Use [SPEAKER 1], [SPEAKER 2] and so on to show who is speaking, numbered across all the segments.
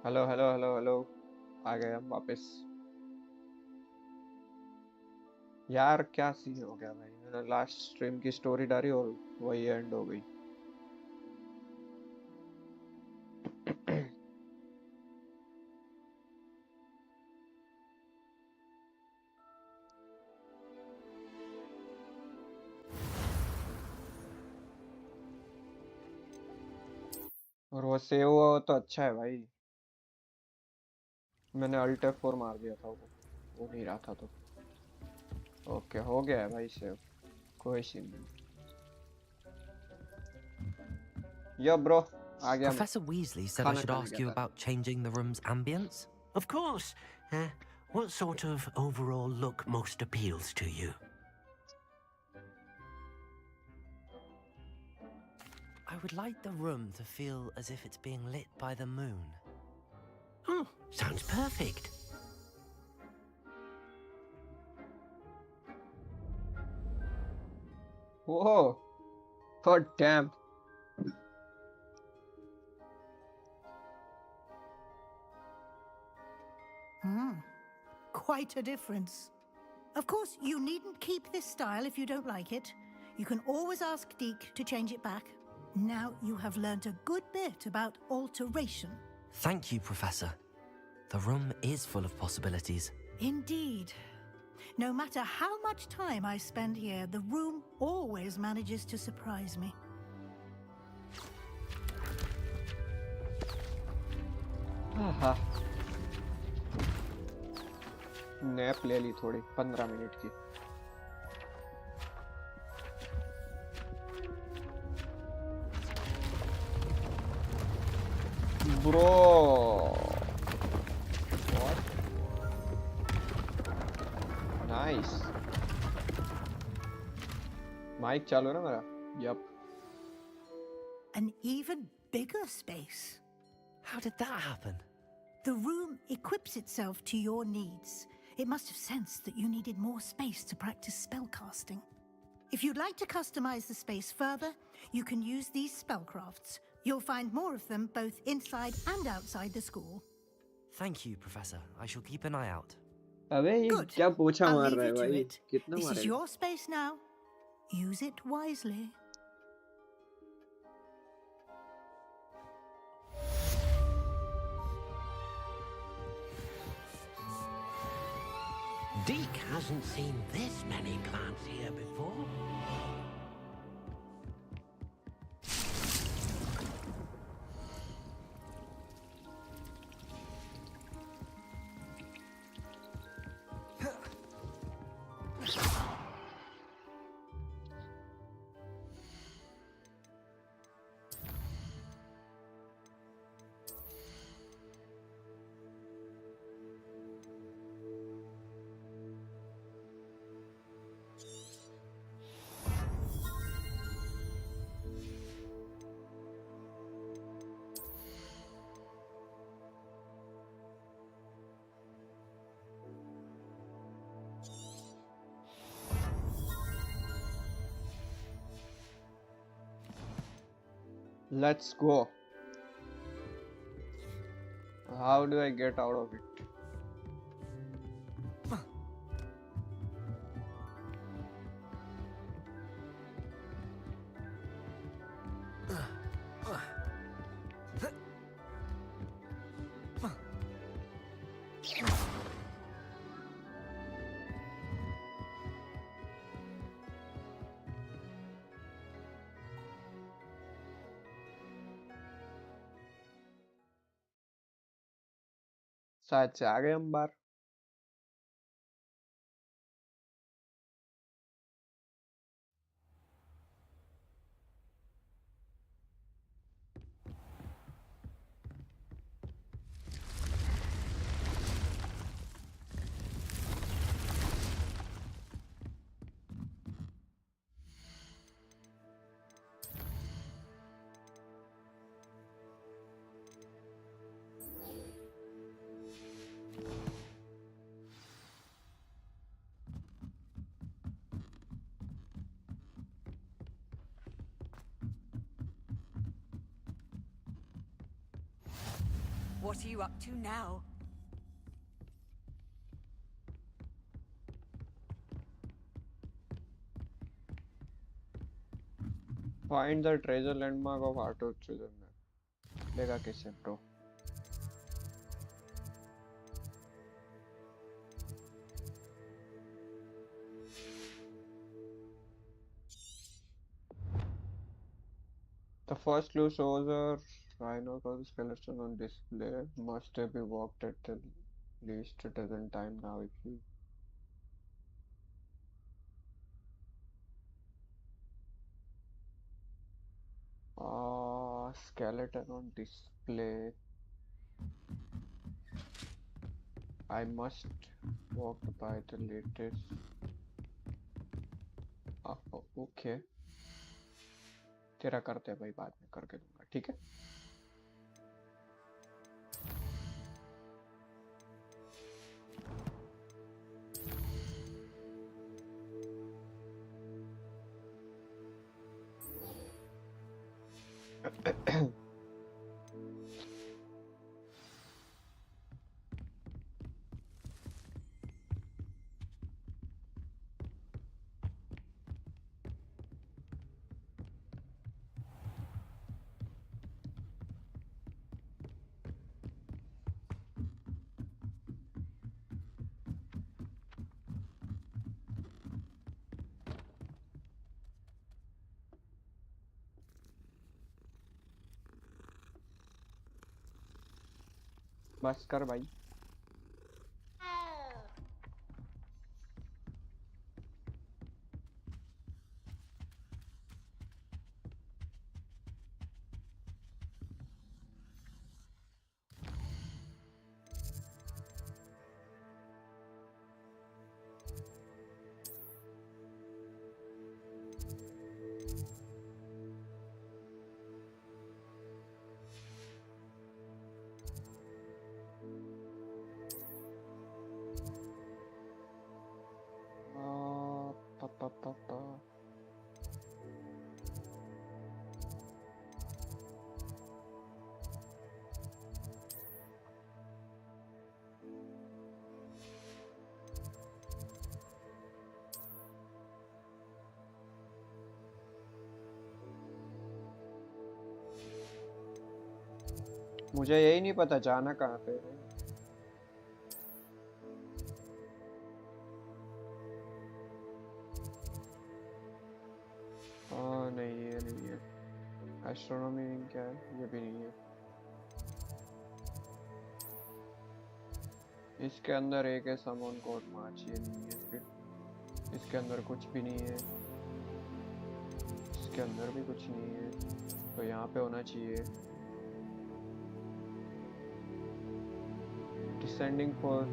[SPEAKER 1] Hello hello hello hello. आ गए हम वापस। यार क्या सीन हो गया भाई, मैंने लास्ट स्ट्रीम की स्टोरी डाली और वही एंड हो गई। और वो सेव हुआ हो तो अच्छा है भाई। मैंने अल्ट F4 मार दिया था, वो हो नहीं रहा था तो। ओके, हो गया है भाई सेव। कोई सीन नहीं। यो ब्रो, आ गया मैं।
[SPEAKER 2] Professor Weasley said I
[SPEAKER 1] खाना
[SPEAKER 2] should
[SPEAKER 1] खाने
[SPEAKER 2] ask
[SPEAKER 1] गया
[SPEAKER 2] you
[SPEAKER 1] था।
[SPEAKER 2] about changing the room's ambience.
[SPEAKER 3] Of course. What sort of overall look most appeals to you?
[SPEAKER 2] I would like the room to feel as if it's being lit by the moon.
[SPEAKER 3] Oh, sounds perfect.
[SPEAKER 1] Whoa, god damn.
[SPEAKER 4] Quite a difference. Of course, you needn't keep this style if you don't like it. You can always ask Deke to change it back. Now you have learnt a good bit about alteration.
[SPEAKER 2] Thank you, Professor. The room is full of possibilities.
[SPEAKER 4] Indeed. No matter how much time I spend here, the room always manages to surprise me.
[SPEAKER 1] हाँ, nap ले ली थोड़ी 15 minute की। Bro what, nice. Mic चालू है ना मेरा? Yup.
[SPEAKER 4] An even bigger space.
[SPEAKER 2] How did that happen?
[SPEAKER 4] The room equips itself to your needs. It must have sensed that you needed more space to practice spellcasting. If you'd like to customize the space further, you can use these spellcrafts. You'll find more of them both inside and outside the school.
[SPEAKER 2] Thank you, Professor. I shall keep an eye out.
[SPEAKER 1] अबे ये
[SPEAKER 4] Good.
[SPEAKER 1] क्या पोछा
[SPEAKER 4] I'll
[SPEAKER 1] मार
[SPEAKER 4] leave
[SPEAKER 1] रहा है
[SPEAKER 4] you to
[SPEAKER 1] भाई,
[SPEAKER 4] it.
[SPEAKER 1] कितना
[SPEAKER 4] This is
[SPEAKER 1] मारेगा?
[SPEAKER 4] your space now. Use it wisely.
[SPEAKER 3] Deke hasn't seen this many plants here before.
[SPEAKER 1] Let's go. How do I get out of it? शायद से आ गए हम बाहर।
[SPEAKER 5] What are you up to now?
[SPEAKER 1] Find the treasure landmark of Arthur's treasure map. लेगा कैसे bro? The first clue shows a rhinoceros skeleton on display. Must have been walked at the least a dozen times now. If you skeleton on display. I must walk by the latest. Okay. तेरा करते हैं भाई, बाद में करके दूंगा, ठीक है? बस कर भाई। Pa. मुझे यही नहीं पता जाना कहाँ पे है। नहीं ये नहीं है। एस्ट्रोनॉमी क्या है? ये भी नहीं है। इसके अंदर एक है समन कोड मार्च, ये नहीं है। फिर इसके अंदर कुछ भी नहीं है, इसके अंदर भी कुछ नहीं है, तो यहाँ पे होना चाहिए। डिसेंडिंग फॉर,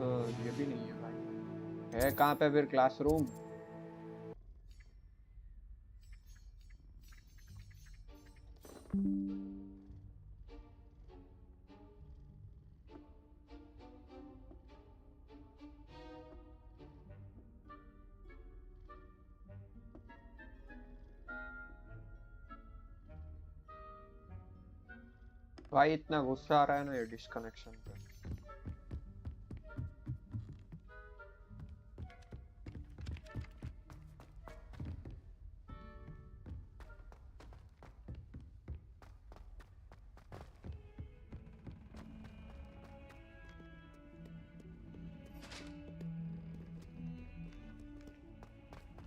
[SPEAKER 1] ये भी नहीं है भाई। है कहाँ पे फिर? क्लासरूम। भाई इतना गुस्सा आ रहा है ना ये डिस्कनेक्शन पे।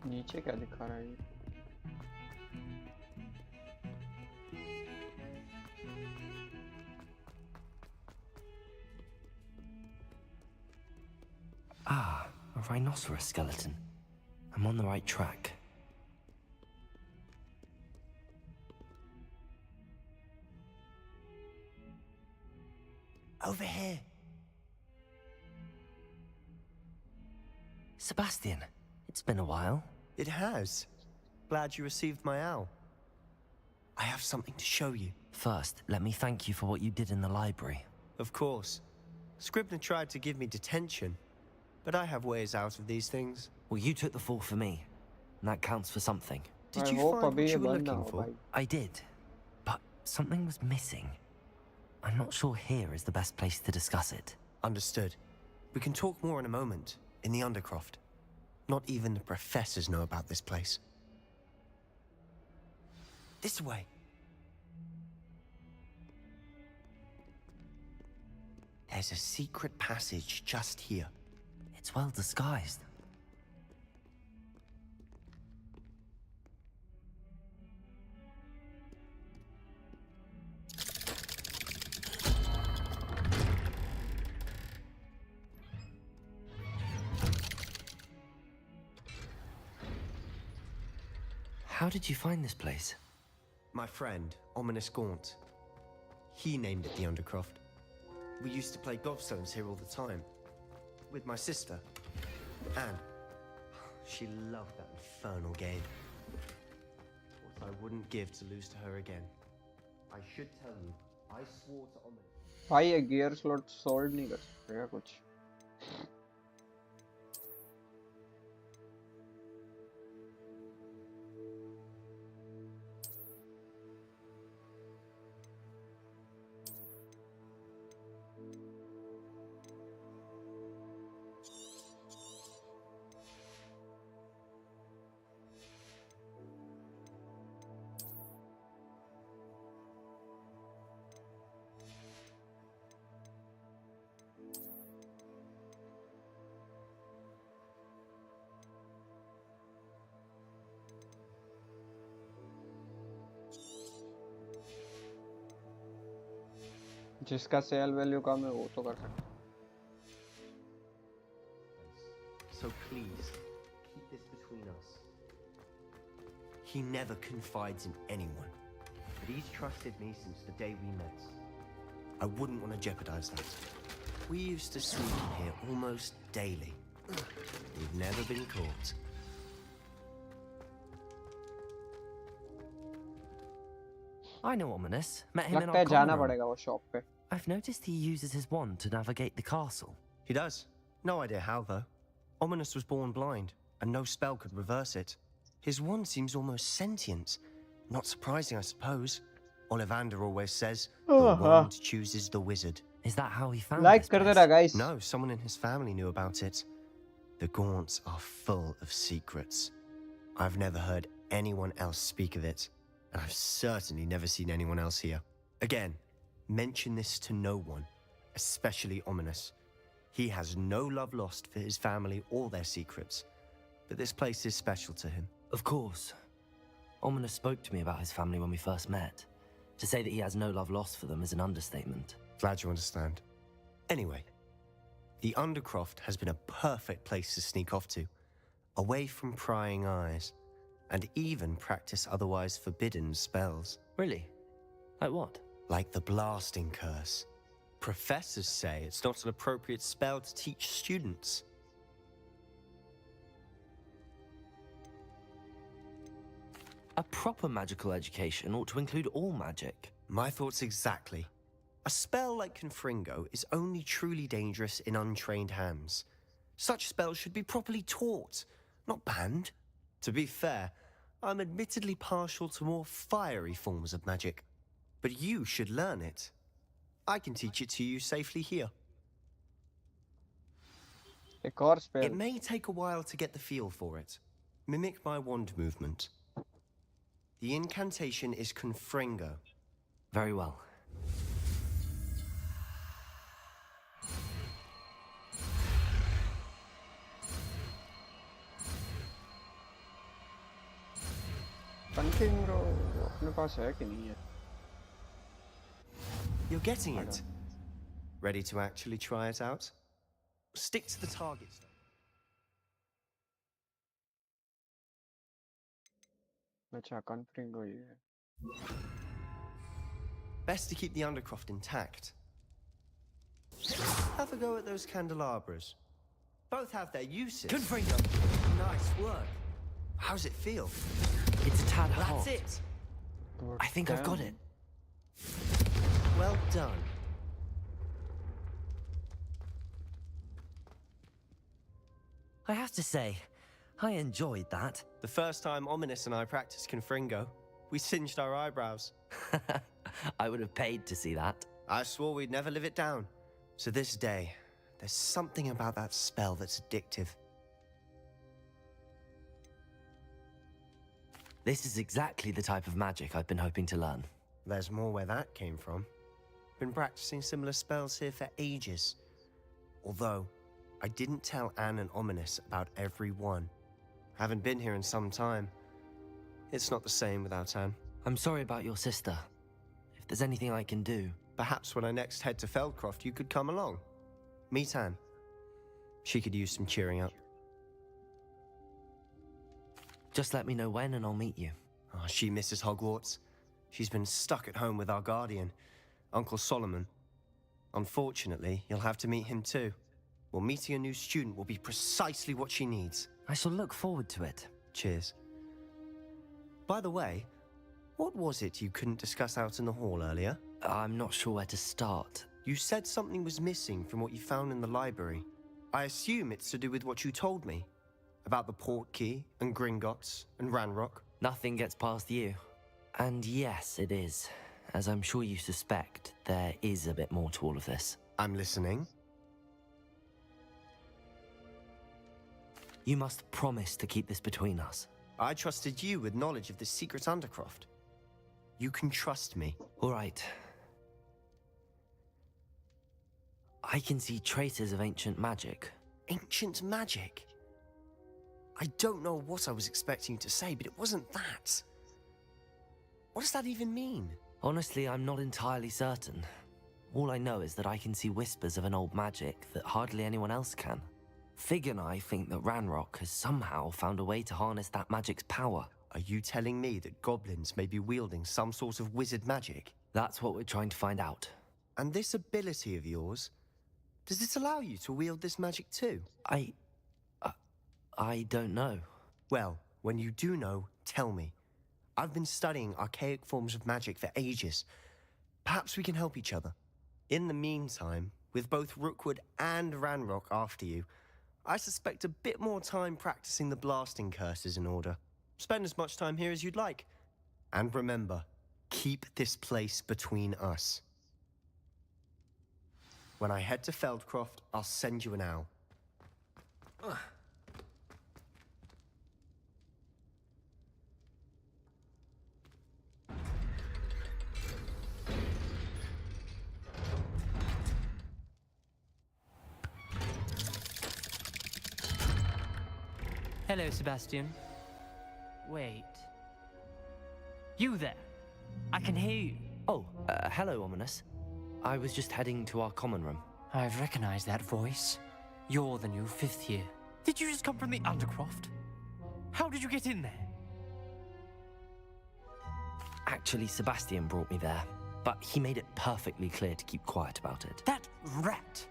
[SPEAKER 1] नीचे क्या दिखा रहा है ये?
[SPEAKER 2] Ah, a rhinoceros skeleton. I'm on the right track. Over here. Sebastian, it's been a while.
[SPEAKER 6] It has. Glad you received my owl. I have something to show you.
[SPEAKER 2] First, let me thank you for what you did in the library.
[SPEAKER 6] Of course. Scribner tried to give me detention, but I have ways out of these things.
[SPEAKER 2] Well, you took the fall for me, and that counts for something.
[SPEAKER 6] Did you find what you were looking for?
[SPEAKER 2] I did, but something was missing. I'm not sure here is the best place to discuss it.
[SPEAKER 6] Understood. We can talk more in a moment, in the Undercroft. Not even the professors know about this place. This way. There's a secret passage just here.
[SPEAKER 2] It's well disguised. How did you find this place?
[SPEAKER 6] My friend, Ominous Gaunt. He named it the Undercroft. We used to play gobstones here all the time. With my sister, Anne. She loved that infernal game. What I wouldn't give to lose to her again. I should tell you, I swore to Ominous.
[SPEAKER 1] भाई ये gear slot sold नहीं कर सकते क्या कुछ? जिसका cell value कम है वो तो कर सकता है.
[SPEAKER 6] So please, keep this between us. He never confides in anyone, but he's trusted me since the day we met. I wouldn't want to jeopardize that. We used to sleep in here almost daily. We've never been caught.
[SPEAKER 2] I know Ominous. Met him in
[SPEAKER 1] लगता है
[SPEAKER 2] our
[SPEAKER 1] जाना
[SPEAKER 2] common room.
[SPEAKER 1] पड़ेगा वो shop पे.
[SPEAKER 2] I've noticed he uses his wand to navigate the castle.
[SPEAKER 6] He does. No idea how, though. Ominous was born blind, and no spell could reverse it. His wand seems almost sentient. Not surprising, I suppose. Ollivander always says, the wand chooses the wizard.
[SPEAKER 2] Is that how he found
[SPEAKER 1] Like
[SPEAKER 2] this
[SPEAKER 1] कर
[SPEAKER 2] place?
[SPEAKER 1] देना guys.
[SPEAKER 6] No, someone in his family knew about it. The Gaunts are full of secrets. I've never heard anyone else speak of it, and I've certainly never seen anyone else here. Again, mention this to no one, especially Ominous. He has no love lost for his family or their secrets, but this place is special to him.
[SPEAKER 2] Of course. Ominous spoke to me about his family when we first met. To say that he has no love lost for them is an understatement.
[SPEAKER 6] Glad you understand. Anyway, the Undercroft has been a perfect place to sneak off to, away from prying eyes, and even practice otherwise forbidden spells.
[SPEAKER 2] Really? Like what?
[SPEAKER 6] Like the blasting curse. Professors say it's not an appropriate spell to teach students.
[SPEAKER 2] A proper magical education ought to include all magic.
[SPEAKER 6] My thoughts exactly. A spell like Confringo is only truly dangerous in untrained hands. Such spells should be properly taught, not banned. To be fair, I'm admittedly partial to more fiery forms of magic. But you should learn it. I can teach it to you safely here.
[SPEAKER 1] एक और spell.
[SPEAKER 6] It may take a while to get the feel for it. Mimic my wand movement. The incantation is Confringo.
[SPEAKER 2] Very well.
[SPEAKER 1] Confringo अपने पास है कि नहीं है?
[SPEAKER 6] You're getting it. Ready to actually try it out? Stick to the targets.
[SPEAKER 1] अच्छा Confringo ये है.
[SPEAKER 6] Best to keep the Undercroft intact. Have a go at those candelabras. Both have their uses.
[SPEAKER 2] Confringo!
[SPEAKER 6] Nice work. How's it feel?
[SPEAKER 2] It's a tad
[SPEAKER 6] That's
[SPEAKER 2] hot.
[SPEAKER 6] it.
[SPEAKER 2] I think I've got it.
[SPEAKER 6] Well done.
[SPEAKER 2] I have to say, I enjoyed that.
[SPEAKER 6] The first time Ominous and I practiced Confringo, we singed our eyebrows.
[SPEAKER 2] I would have paid to see that.
[SPEAKER 6] I swore we'd never live it down. So this day, there's something about that spell that's addictive.
[SPEAKER 2] This is exactly the type of magic I've been hoping to learn.
[SPEAKER 6] There's more where that came from. Been practicing similar spells here for ages. Although, I didn't tell Anne and Ominous about every one. Haven't been here in some time. It's not the same without Anne.
[SPEAKER 2] I'm sorry about your sister. If there's anything I can do...
[SPEAKER 6] Perhaps when I next head to Feldcroft, you could come along. Meet Anne. She could use some cheering up.
[SPEAKER 2] Just let me know when and I'll meet you.
[SPEAKER 6] Oh, she misses Hogwarts. She's been stuck at home with our guardian, Uncle Solomon. Unfortunately, you'll have to meet him too. Well, meeting a new student will be precisely what she needs.
[SPEAKER 2] I shall look forward to it.
[SPEAKER 6] Cheers. By the way, what was it you couldn't discuss out in the hall earlier?
[SPEAKER 2] I'm not sure where to start.
[SPEAKER 6] You said something was missing from what you found in the library. I assume it's to do with what you told me. About the Portkey, and Gringotts, and Ranrock.
[SPEAKER 2] Nothing gets past you. And yes, it is. As I'm sure you suspect, there is a bit more to all of this.
[SPEAKER 6] I'm listening.
[SPEAKER 2] You must promise to keep this between us.
[SPEAKER 6] I trusted you with knowledge of the secret Undercroft. You can trust me.
[SPEAKER 2] All right. I can see traces of ancient magic.
[SPEAKER 6] Ancient magic? I don't know what I was expecting you to say, but it wasn't that. What does that even mean?
[SPEAKER 2] Honestly, I'm not entirely certain. All I know is that I can see whispers of an old magic that hardly anyone else can. Fig and I think that Ranrock has somehow found a way to harness that magic's power.
[SPEAKER 6] Are you telling me that goblins may be wielding some sort of wizard magic?
[SPEAKER 2] That's what we're trying to find out.
[SPEAKER 6] And this ability of yours, does it allow you to wield this magic too?
[SPEAKER 2] I don't know.
[SPEAKER 6] Well, when you do know, tell me. I've been studying archaic forms of magic for ages. Perhaps we can help each other. In the meantime, with both Rookwood and Ranrock after you, I suspect a bit more time practicing the blasting curse is in order. Spend as much time here as you'd like. And remember, keep this place between us. When I head to Feldcroft, I'll send you an owl.
[SPEAKER 5] Hello, Sebastian. Wait. You there? I can hear you.
[SPEAKER 2] Oh, hello, Ominous. I was just heading to our common room.
[SPEAKER 5] I've recognized that voice. You're the new 5th year. Did you just come from the Undercroft? How did you get in there?
[SPEAKER 2] Actually, Sebastian brought me there, but he made it perfectly clear to keep quiet about it.
[SPEAKER 5] That rat!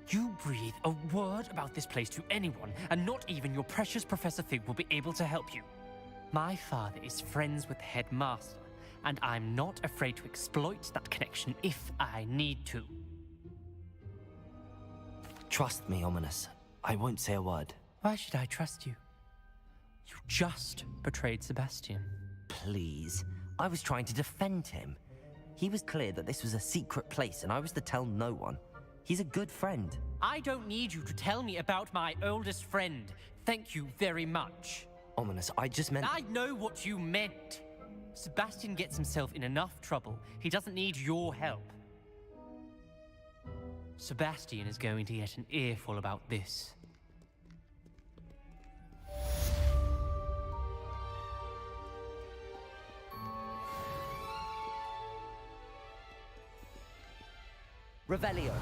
[SPEAKER 5] You breathe a word about this place to anyone, and not even your precious Professor Fig will be able to help you. My father is friends with the headmaster, and I'm not afraid to exploit that connection if I need to.
[SPEAKER 2] Trust me, Ominous. I won't say a word.
[SPEAKER 5] Why should I trust you? You just betrayed Sebastian.
[SPEAKER 2] Please. I was trying to defend him. He was clear that this was a secret place, and I was to tell no one. He's a good friend.
[SPEAKER 5] I don't need you to tell me about my oldest friend. Thank you very much.
[SPEAKER 2] Ominous, I just meant...
[SPEAKER 5] I know what you meant. Sebastian gets himself in enough trouble. He doesn't need your help. Sebastian is going to get an earful about this.
[SPEAKER 2] Revelio.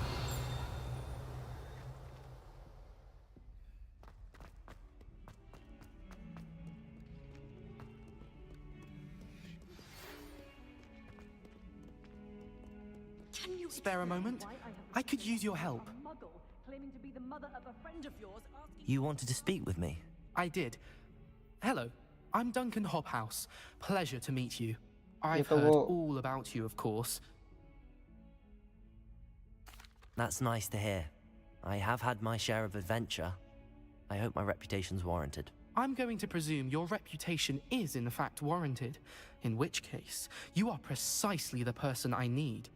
[SPEAKER 7] Spare a moment? I could use your help.
[SPEAKER 2] You wanted to speak with me?
[SPEAKER 7] I did. Hello, I'm Duncan Hobhouse. Pleasure to meet you. I've
[SPEAKER 1] तो
[SPEAKER 7] heard
[SPEAKER 1] वो
[SPEAKER 7] all about you, of course.
[SPEAKER 2] That's nice to hear. I have had my share of adventure. I hope my reputation's warranted.
[SPEAKER 7] I'm going to presume your reputation is in fact warranted, in which case, you are precisely the person I need.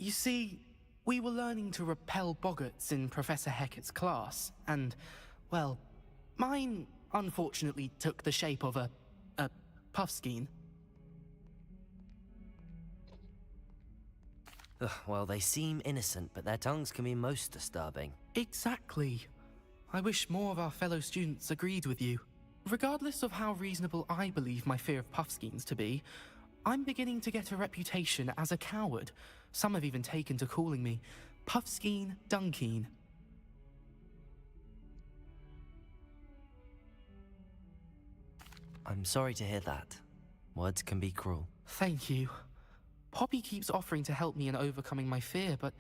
[SPEAKER 7] You see, we were learning to repel boggarts in Professor Hecat's class, and, well, mine unfortunately took the shape of a puffskein.
[SPEAKER 2] Ugh, well, they seem innocent, but their tongues can be most disturbing.
[SPEAKER 7] Exactly. I wish more of our fellow students agreed with you. Regardless of how reasonable I believe my fear of puffskeins to be, I'm beginning to get a reputation as a coward. Some have even taken to calling me Puffskeen Dunkeen.
[SPEAKER 2] I'm sorry to hear that. Words can be cruel.
[SPEAKER 7] Thank you. Poppy keeps offering to help me in overcoming my fear, but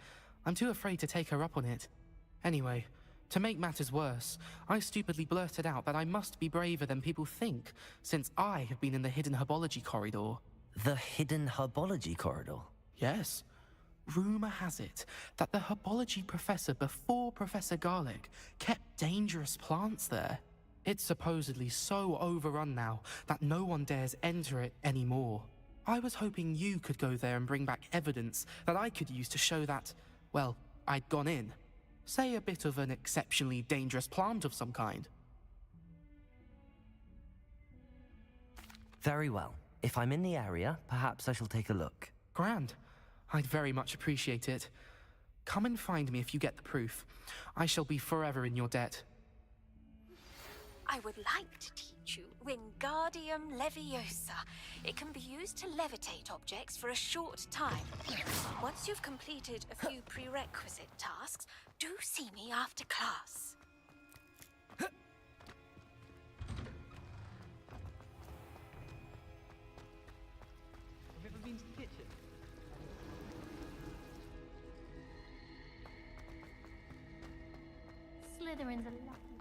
[SPEAKER 7] I'm too afraid to take her up on it. Anyway, to make matters worse, I stupidly blurted out that I must be braver than people think, since I have been in the hidden herbology corridor.
[SPEAKER 2] The hidden herbology corridor?
[SPEAKER 7] Yes. Rumor has it that the herbology professor before Professor Garlic kept dangerous plants there. It's supposedly so overrun now that no one dares enter it anymore. I was hoping you could go there and bring back evidence that I could use to show that, well, I'd gone in. Say a bit of an exceptionally dangerous plant of some kind.
[SPEAKER 2] Very well. If I'm in the area, perhaps I shall take a look.
[SPEAKER 7] Grand. I'd very much appreciate it. Come and find me if you get the proof. I shall be forever in your debt.
[SPEAKER 8] I would like to teach you Wingardium Leviosa. It can be used to levitate objects for a short time. Once you've completed a few prerequisite tasks, do see me after class.
[SPEAKER 9] Slytherin's a lucky.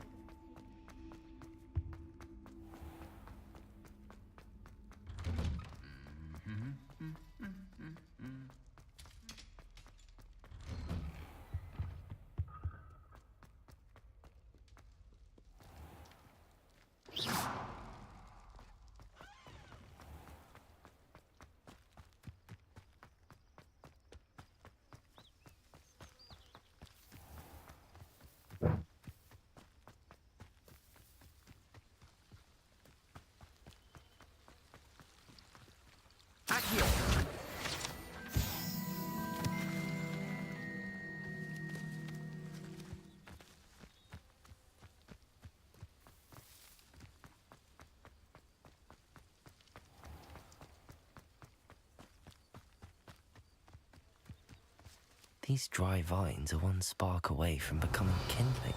[SPEAKER 2] These dry vines are one spark away from becoming kindling.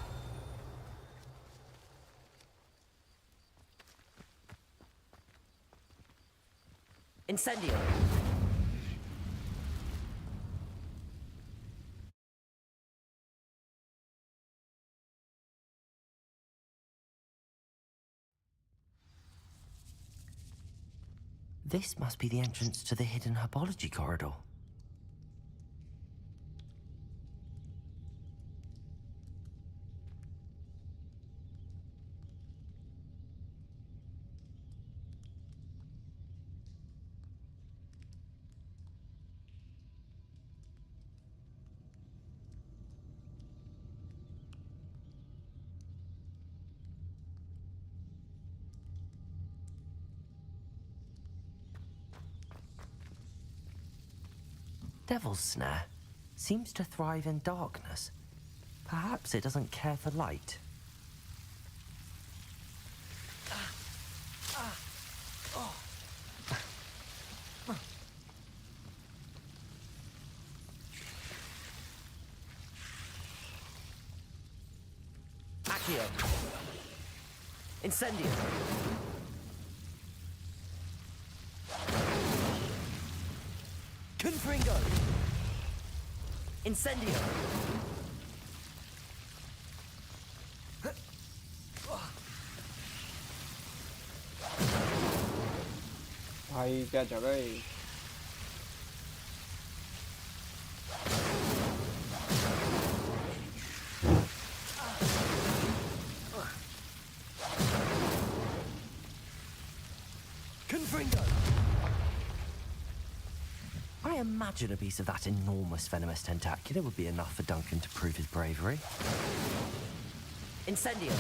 [SPEAKER 2] Incendio! This must be the entrance to the hidden herbology corridor. Devil's Snare seems to thrive in darkness. Perhaps it doesn't care for light. Accio! Incendio! Confringo! Incendio!
[SPEAKER 1] भाई क्या जगह है
[SPEAKER 2] Confringo! I I imagine a piece of that enormous venomous tentacular would be enough for Duncan to prove his bravery. Incendio!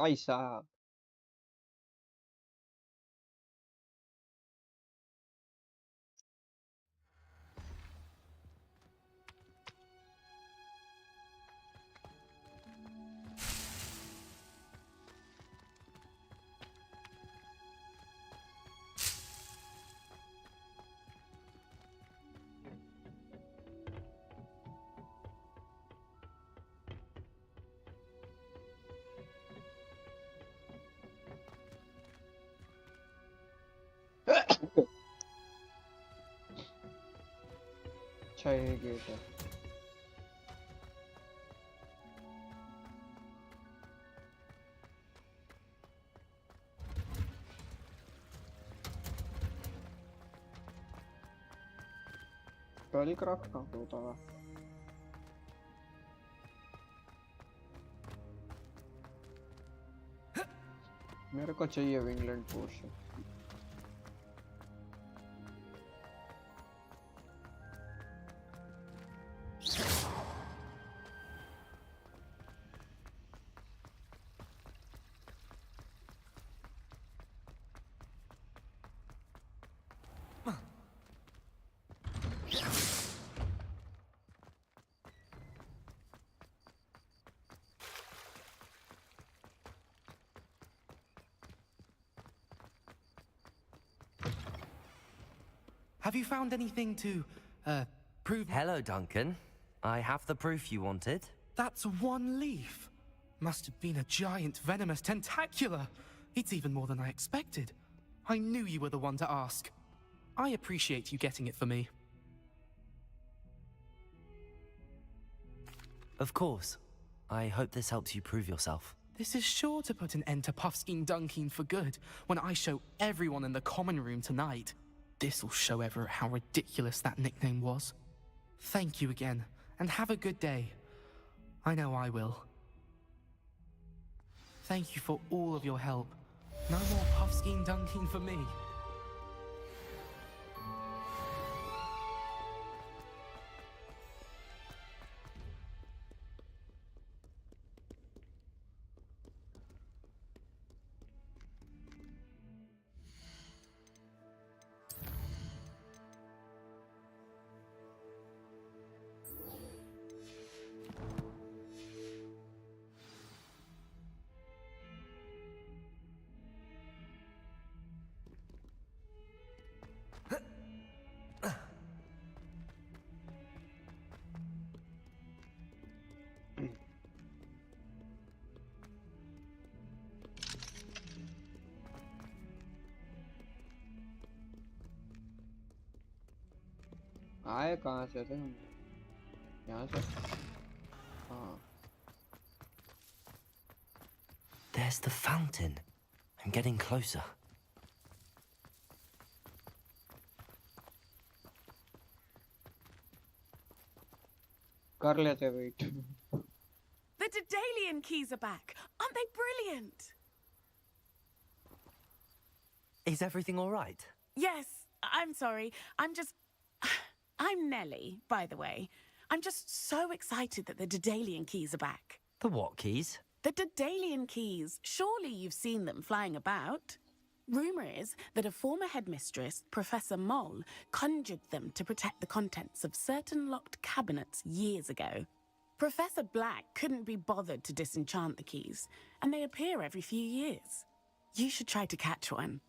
[SPEAKER 1] भाई साहब अच्छा ये gate है स्पेलक्राफ्ट कहाँ पे होता है मेरे को चाहिए विंगलैंड portion
[SPEAKER 7] Have you found anything to, prove...
[SPEAKER 2] Hello, Duncan. I have the proof you wanted.
[SPEAKER 7] That's one leaf. Must have been a giant venomous tentacula. It's even more than I expected. I knew you were the one to ask. I appreciate you getting it for me.
[SPEAKER 2] Of course. I hope this helps you prove yourself.
[SPEAKER 7] This is sure to put an end to Puffskein Dunkeen for good when I show everyone in the common room tonight. This'll show Everett how ridiculous that nickname was. Thank you again, and have a good day. I know I will. Thank you for all of your help. No more Puffskein Dunkeen for me.
[SPEAKER 1] आए कहाँ से थे हम यहाँ से हाँ
[SPEAKER 2] There's the fountain. I'm getting closer.
[SPEAKER 1] कर लेते wait
[SPEAKER 10] The Daedalian keys are back. Aren't they brilliant?
[SPEAKER 2] Is everything all right?
[SPEAKER 10] Yes, I'm sorry. I'm Nellie, by the way. I'm just so excited that the Daedalian keys are back.
[SPEAKER 2] The what keys?
[SPEAKER 10] The Daedalian keys. Surely you've seen them flying about. Rumour is that a former headmistress, Professor Moll, conjured them to protect the contents of certain locked cabinets years ago. Professor Black couldn't be bothered to disenchant the keys, and they appear every few years. You should try to catch one.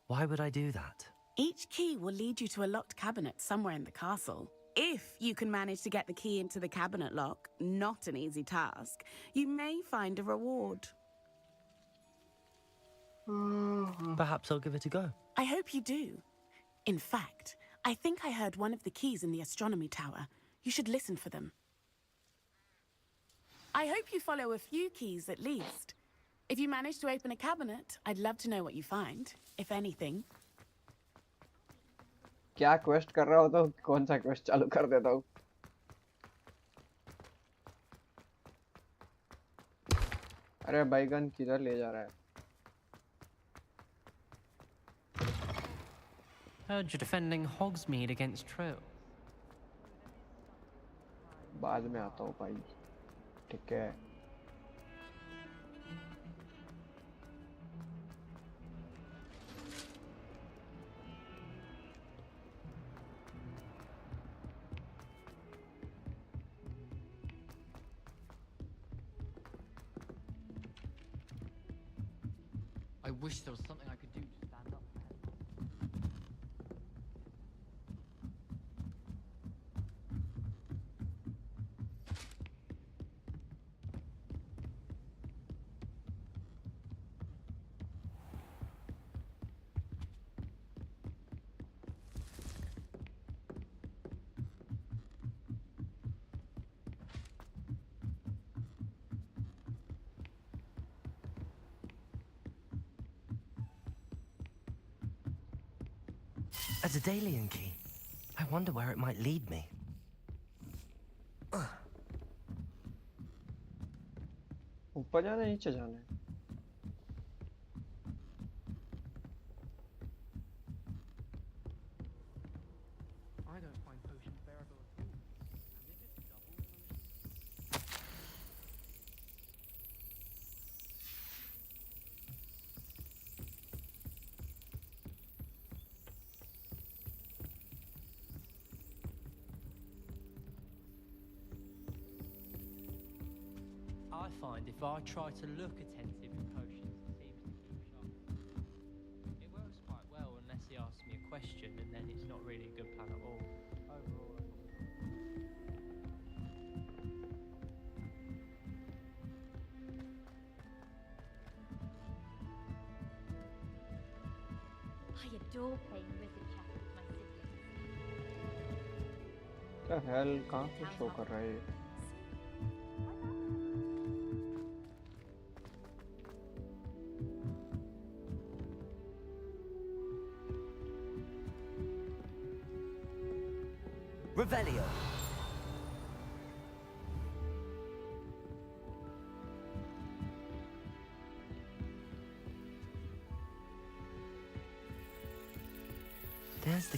[SPEAKER 2] Why would I do that?
[SPEAKER 10] Each key will lead you to a locked cabinet somewhere in the castle. If you can manage to get the key into the cabinet lock, not an easy task, you may find a reward.
[SPEAKER 2] Perhaps I'll give it a go.
[SPEAKER 10] I hope you do. In fact, I think I heard one of the keys in the astronomy tower. You should listen for them. I hope you follow a few keys at least. If you manage to open a cabinet, I'd love to know what you find, if anything.
[SPEAKER 1] क्या quest कर रहा होता हूँ, कौन सा quest चालू कर देता हूँ? अरे बैगन किधर ले जा रहा है?
[SPEAKER 5] Heard you're defending Hogsmeade against Trill.
[SPEAKER 1] बाद में आता हूँ भाई, ठीक है?
[SPEAKER 11] I wish there was something I could do to stand up for him.
[SPEAKER 2] A Daedalian key. I wonder where it might lead me.
[SPEAKER 1] ऊपर जाना है, नीचे जाना है?
[SPEAKER 7] I don't find potions bearable at all. Has it just doubled most?
[SPEAKER 5] I find if I try to look attentive with potions, it seems to keep sharp. It works quite well unless he asks me a question, and then it's not really a good plan at all. Overall,
[SPEAKER 9] I adore playing wizard chess with my siblings.
[SPEAKER 1] क्या hell, कहाँ पे show कर रहा है ये?
[SPEAKER 2] Revelio. There's the